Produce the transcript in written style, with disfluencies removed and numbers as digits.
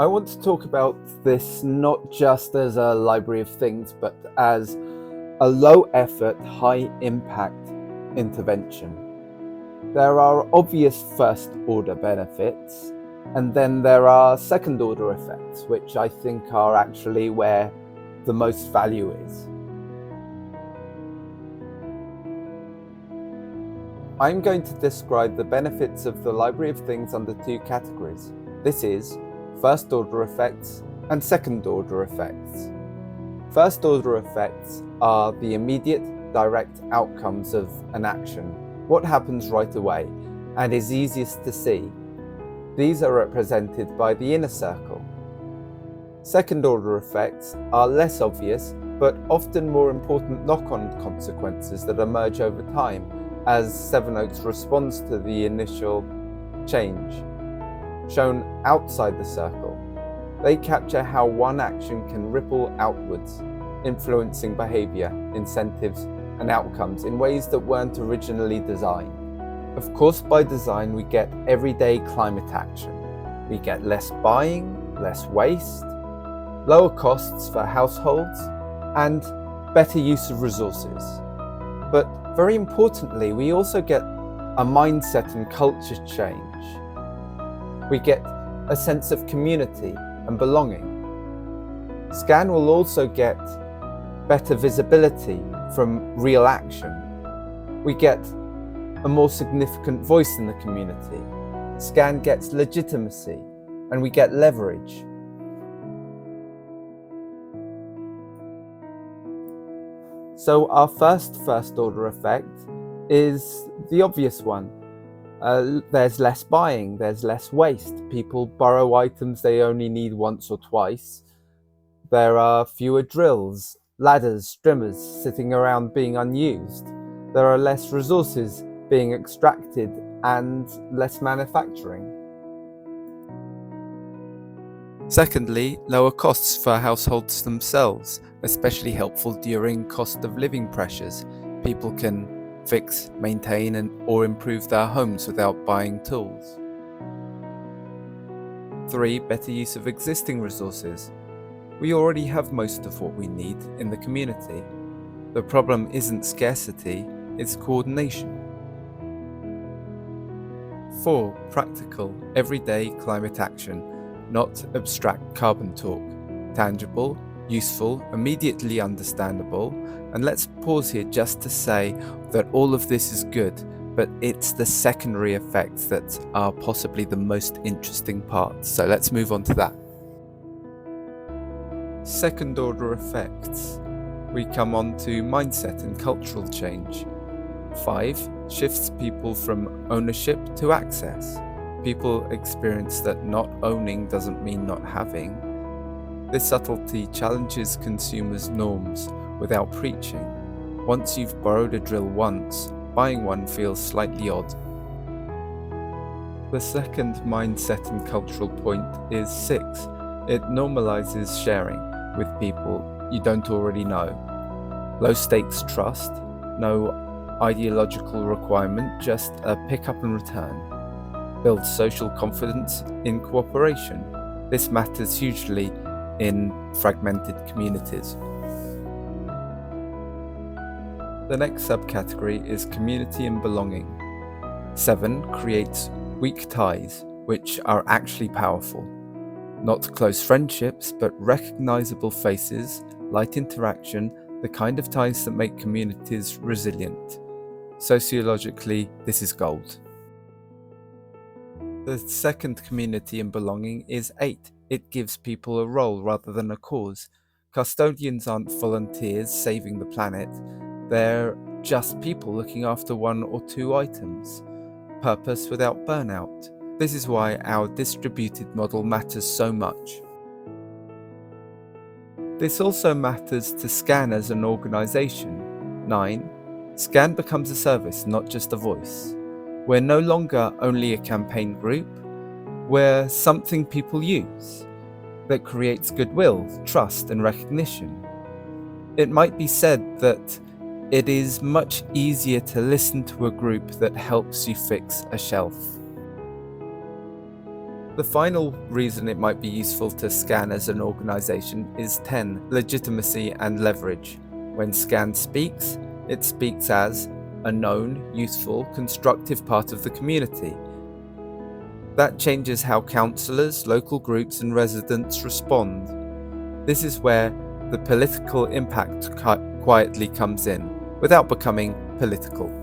I want to talk about this not just as a library of things, but as a low effort, high impact intervention. There are obvious first order benefits, and then there are second order effects, which I think are actually where the most value is. I'm going to describe the benefits of the library of things under two categories. This is first order effects and second order effects. First order effects are the immediate, direct outcomes of an action, what happens right away and is easiest to see. These are represented by the inner circle. Second order effects are less obvious, but often more important knock-on consequences that emerge over time as Sevenoaks responds to the initial change. Shown outside the circle, they capture how one action can ripple outwards, influencing behavior, incentives, and outcomes in ways that weren't originally designed. Of course, by design, we get everyday climate action. We get less buying, less waste, lower costs for households, and better use of resources. But very importantly, we also get a mindset and culture change. We get a sense of community and belonging. SCAN will also get better visibility from real action. We get a more significant voice in the community. SCAN gets legitimacy, and we get leverage. So our first order effect is the obvious one. There's less buying, there's less waste. People borrow items they only need once or twice. There are fewer drills, ladders, trimmers sitting around being unused. There are less resources being extracted and less manufacturing. Secondly, lower costs for households themselves, especially helpful during cost of living pressures. People can fix, maintain, or improve their homes without buying tools. 3. Better use of existing resources. We already have most of what we need in the community. The problem isn't scarcity, it's coordination. 4. Practical, everyday climate action, not abstract carbon talk. Tangible, useful, immediately understandable, and let's pause here just to say that all of this is good, but it's the secondary effects that are possibly the most interesting parts. So let's move on to that. Second order effects. We come on to mindset and cultural change. 5. Shifts people from ownership to access. People experience that not owning doesn't mean not having. This subtlety challenges consumers' norms without preaching. Once you've borrowed a drill once, buying one feels slightly odd. The second mindset and cultural point is 6. It normalizes sharing with people you don't already know. Low stakes trust, no ideological requirement, just a pick up and return. Builds social confidence in cooperation. This matters hugely in fragmented communities. The next subcategory is community and belonging. 7 creates weak ties, which are actually powerful. Not close friendships, but recognizable faces, light interaction, the kind of ties that make communities resilient. Sociologically, this is gold. The second community and belonging is 8. It gives people a role rather than a cause. Custodians aren't volunteers saving the planet. They're just people looking after 1 or 2 items. Purpose without burnout. This is why our distributed model matters so much. This also matters to SCAN as an organization. 9. SCAN becomes a service, not just a voice. We're no longer only a campaign group. We're something people use that creates goodwill, trust, and recognition. It might be said that it is much easier to listen to a group that helps you fix a shelf. The final reason it might be useful to SCAN as an organisation is 10, legitimacy and leverage. When SCAN speaks, it speaks as a known, useful, constructive part of the community. That changes how councillors, local groups and residents respond. This is where the political impact quietly comes in, without becoming political.